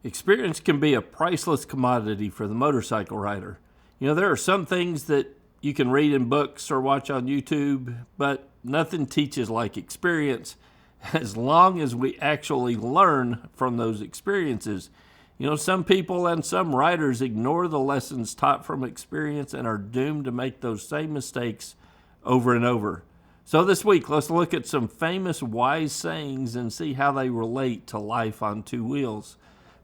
Experience can be a priceless commodity for the motorcycle rider. There are some things that you can read in books or watch on YouTube, but nothing teaches like experience as long as we actually learn from those experiences. Some people and some riders ignore the lessons taught from experience and are doomed to make those same mistakes over and over. So this week, let's look at some famous wise sayings and see how they relate to life on two wheels.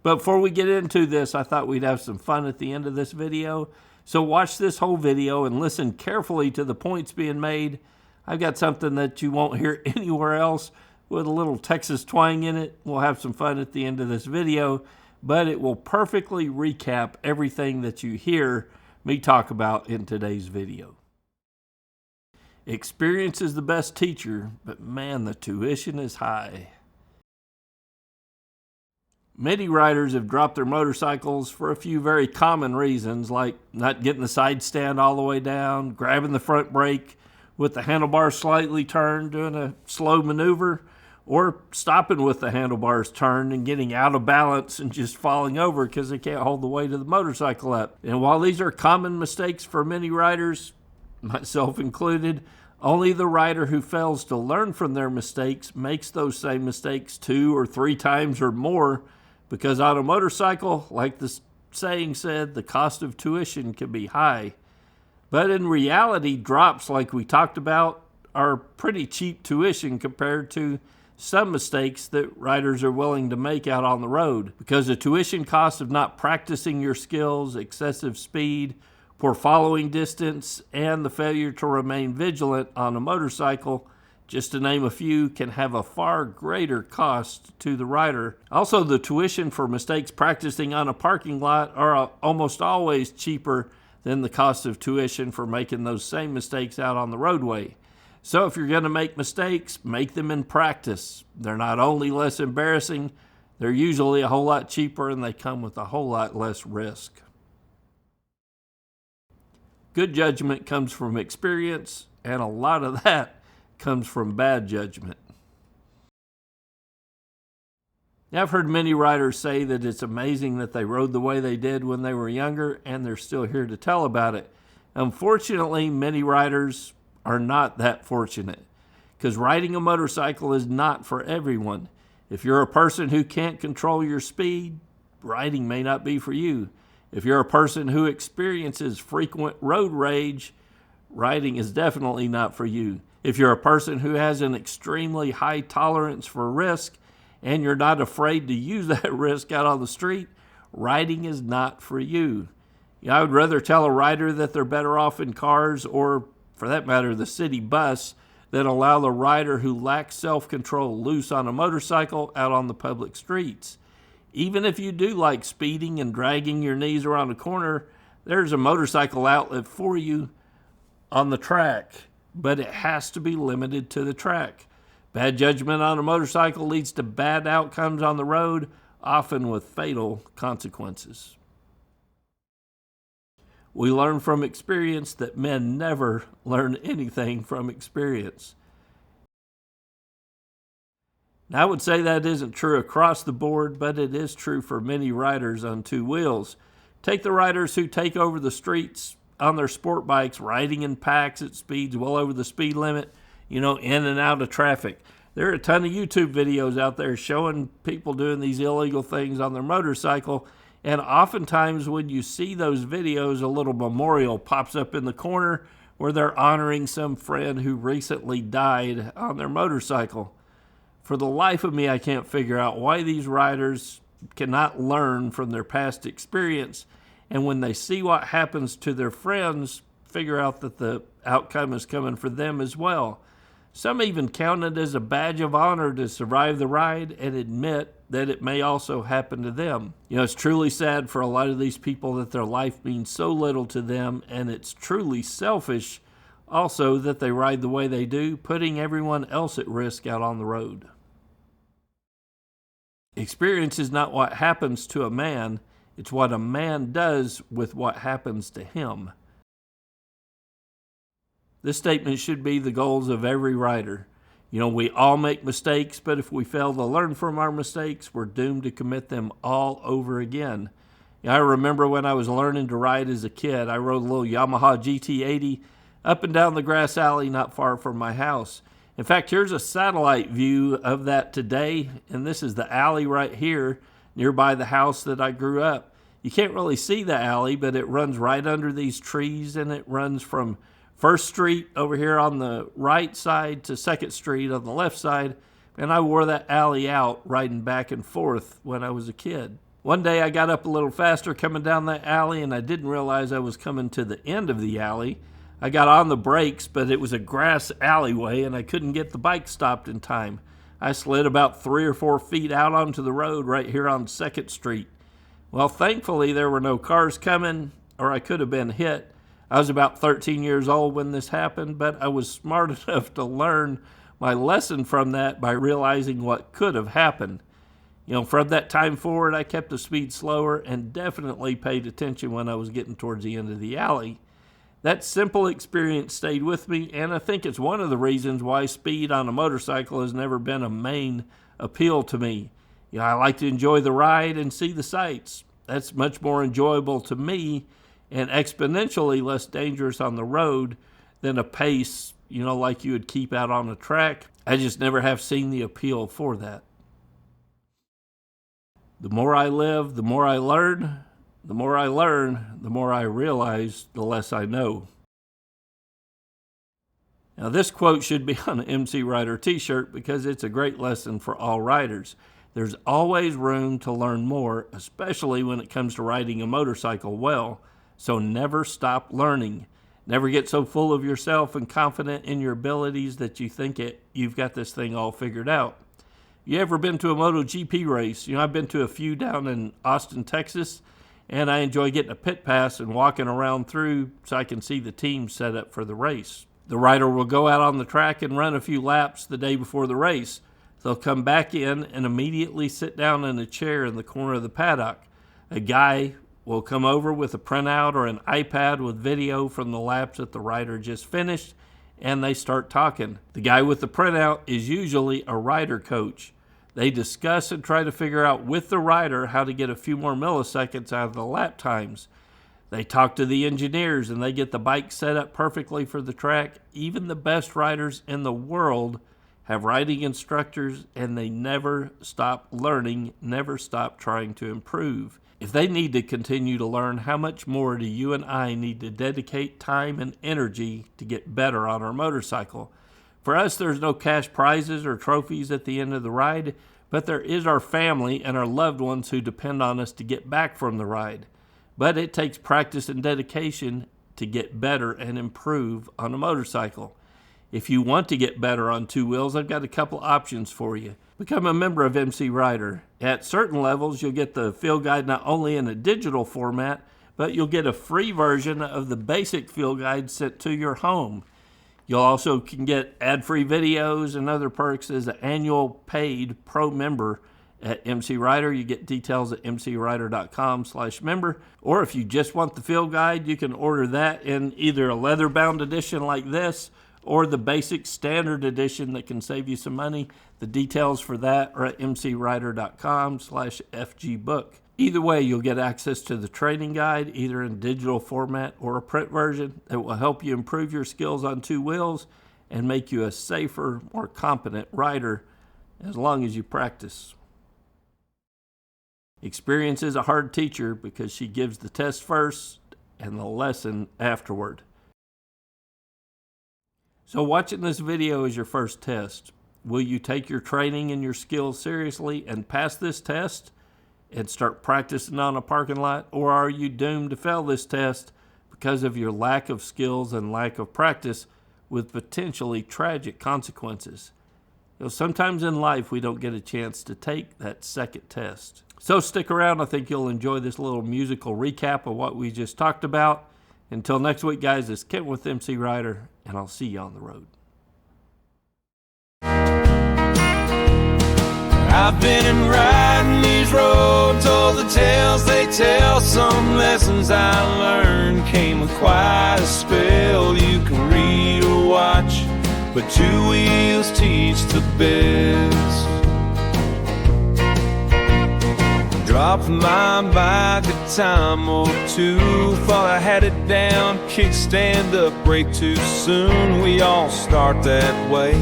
But before we get into this, I thought we'd have some fun at the end of this video. So watch this whole video and listen carefully to the points being made. I've got something that you won't hear anywhere else with a little Texas twang in it. We'll have some fun at the end of this video, but it will perfectly recap everything that you hear me talk about in today's video. Experience is the best teacher, but man, the tuition is high. Many riders have dropped their motorcycles for a few very common reasons, like not getting the side stand all the way down, grabbing the front brake with the handlebars slightly turned, doing a slow maneuver, or stopping with the handlebars turned and getting out of balance and just falling over because they can't hold the weight of the motorcycle up. And while these are common mistakes for many riders, myself included, only the rider who fails to learn from their mistakes makes those same mistakes 2 or 3 times or more, because on a motorcycle, like the saying said, the cost of tuition can be high. But in reality, drops like we talked about are pretty cheap tuition compared to some mistakes that riders are willing to make out on the road, because the tuition cost of not practicing your skills, excessive speed, poor following distance, and the failure to remain vigilant on a motorcycle, just to name a few, can have a far greater cost to the rider. Also, the tuition for mistakes practicing on a parking lot are almost always cheaper than the cost of tuition for making those same mistakes out on the roadway. So if you're going to make mistakes, make them in practice. They're not only less embarrassing, they're usually a whole lot cheaper, and they come with a whole lot less risk. Good judgment comes from experience, and a lot of that comes from bad judgment. Now, I've heard many riders say that it's amazing that they rode the way they did when they were younger, and they're still here to tell about it. Unfortunately, many riders are not that fortunate, because riding a motorcycle is not for everyone. If you're a person who can't control your speed, riding may not be for you. If you're a person who experiences frequent road rage, riding is definitely not for you. If you're a person who has an extremely high tolerance for risk and you're not afraid to use that risk out on the street, riding is not for you. I would rather tell a rider that they're better off in cars, or for that matter, the city bus, than allow the rider who lacks self-control loose on a motorcycle out on the public streets. Even if you do like speeding and dragging your knees around a corner, there's a motorcycle outlet for you on the track, but it has to be limited to the track. Bad judgment on a motorcycle leads to bad outcomes on the road, often with fatal consequences. We learn from experience that men never learn anything from experience. Now, I would say that isn't true across the board, but it is true for many riders on two wheels. Take the riders who take over the streets on their sport bikes, riding in packs at speeds well over the speed limit, in and out of traffic. There are a ton of YouTube videos out there showing people doing these illegal things on their motorcycle, and oftentimes when you see those videos, a little memorial pops up in the corner where they're honoring some friend who recently died on their motorcycle. For the life of me, I can't figure out why these riders cannot learn from their past experience, and when they see what happens to their friends, figure out that the outcome is coming for them as well. Some even count it as a badge of honor to survive the ride and admit that it may also happen to them. It's truly sad for a lot of these people that their life means so little to them, and it's truly selfish also that they ride the way they do, putting everyone else at risk out on the road. Experience is not what happens to a man, it's what a man does with what happens to him. This statement should be the goals of every rider. We all make mistakes, but if we fail to learn from our mistakes, we're doomed to commit them all over again. I remember when I was learning to ride as a kid, I rode a little Yamaha GT80 up and down the grass alley not far from my house. In fact, here's a satellite view of that today, and this is the alley right here nearby the house that I grew up. You can't really see the alley, but it runs right under these trees, and it runs from First Street over here on the right side to Second Street on the left side, and I wore that alley out riding back and forth when I was a kid. One day I got up a little faster coming down that alley, and I didn't realize I was coming to the end of the alley. I got on the brakes, but it was a grass alleyway, and I couldn't get the bike stopped in time. I slid about 3 or 4 feet out onto the road right here on 2nd Street. Well, thankfully there were no cars coming, or I could have been hit. I was about 13 years old when this happened, but I was smart enough to learn my lesson from that by realizing what could have happened. From that time forward, I kept the speed slower and definitely paid attention when I was getting towards the end of the alley. That simple experience stayed with me, and I think it's one of the reasons why speed on a motorcycle has never been a main appeal to me. I like to enjoy the ride and see the sights. That's much more enjoyable to me and exponentially less dangerous on the road than a pace, like you would keep out on a track. I just never have seen the appeal for that. The more I live, the more I learn. The more I learn, the more I realize, the less I know. Now, this quote should be on an MCrider t-shirt because it's a great lesson for all riders. There's always room to learn more, especially when it comes to riding a motorcycle well, so never stop learning. Never get so full of yourself and confident in your abilities that you think you've got this thing all figured out. You ever been to a MotoGP race? I've been to a few down in Austin, Texas, and I enjoy getting a pit pass and walking around through so I can see the team set up for the race. The rider will go out on the track and run a few laps the day before the race. They'll come back in and immediately sit down in a chair in the corner of the paddock. A guy will come over with a printout or an iPad with video from the laps that the rider just finished, and they start talking. The guy with the printout is usually a rider coach. They discuss and try to figure out with the rider how to get a few more milliseconds out of the lap times. They talk to the engineers and they get the bike set up perfectly for the track. Even the best riders in the world have riding instructors, and they never stop learning, never stop trying to improve. If they need to continue to learn, how much more do you and I need to dedicate time and energy to get better on our motorcycle? For us, there's no cash prizes or trophies at the end of the ride, but there is our family and our loved ones who depend on us to get back from the ride. But it takes practice and dedication to get better and improve on a motorcycle. If you want to get better on two wheels, I've got a couple options for you. Become a member of MCrider. At certain levels, you'll get the field guide not only in a digital format, but you'll get a free version of the basic field guide sent to your home. You'll also can get ad-free videos and other perks as an annual paid pro member at MCrider. You get details at mcrider.com/member. Or if you just want the field guide, you can order that in either a leather-bound edition like this or the basic standard edition that can save you some money. The details for that are at mcrider.com/fgbook. Either way, you'll get access to the training guide, either in digital format or a print version, that will help you improve your skills on two wheels and make you a safer, more competent rider as long as you practice. Experience is a hard teacher because she gives the test first and the lesson afterward. So watching this video is your first test. Will you take your training and your skills seriously and pass this test and start practicing on a parking lot? Or are you doomed to fail this test because of your lack of skills and lack of practice with potentially tragic consequences? Sometimes in life we don't get a chance to take that second test. So stick around. I think you'll enjoy this little musical recap of what we just talked about. Until next week, guys, it's Kent with MCrider, and I'll see you on the road. I've been riding these roads, all the tales they tell. Some lessons I learned came with quite a spell. You can read or watch but two wheels teach the best. Dropped my bike a time or two, thought I had it down, kickstand up, brake too soon. We all start that way,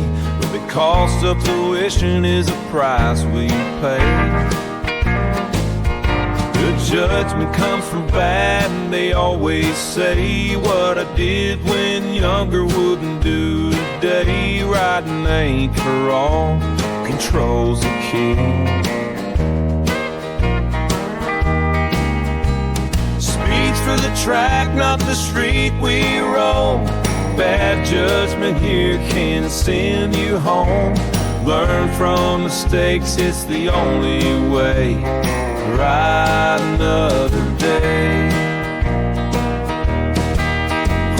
but the cost of tuition is a price we pay. Good judgment comes from bad, and they always say what I did when younger wouldn't do today. Riding ain't for all, control's the key. For the track, not the street we roll. Bad judgment here can send you home. Learn from mistakes, it's the only way. Ride another day.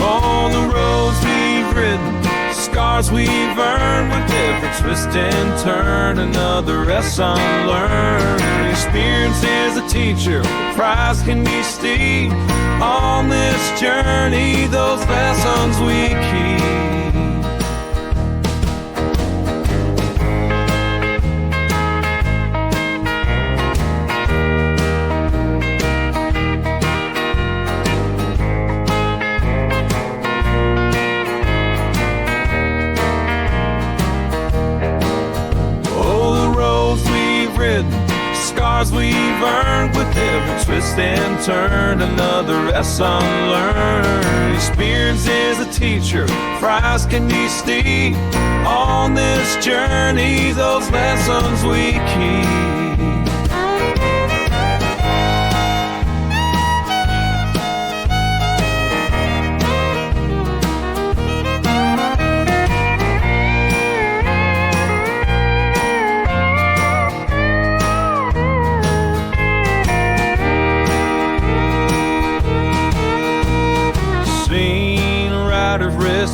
All the roads we've ridden, scars we've earned, with every twist and turn, another lesson learned. Experience is a teacher, the price can be steep. On this journey, those lessons we keep. Scars we've earned, with every twist and turn, another lesson learned. Experience is a teacher, price can be steep. On this journey, those lessons we keep.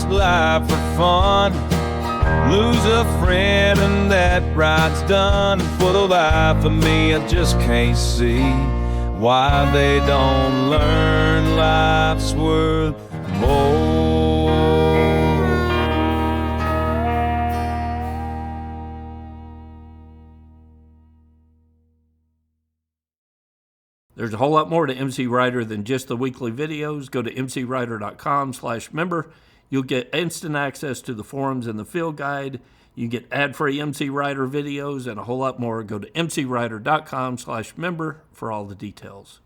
Life for fun, lose a friend and that ride's done. For the life of me, I just can't see why they don't learn life's worth more. There's a whole lot more to MCrider than just the weekly videos. Go to mcrider.com/member. You'll get instant access to the forums and the field guide. You get ad-free MCrider videos and a whole lot more. Go to mcrider.com/member for all the details.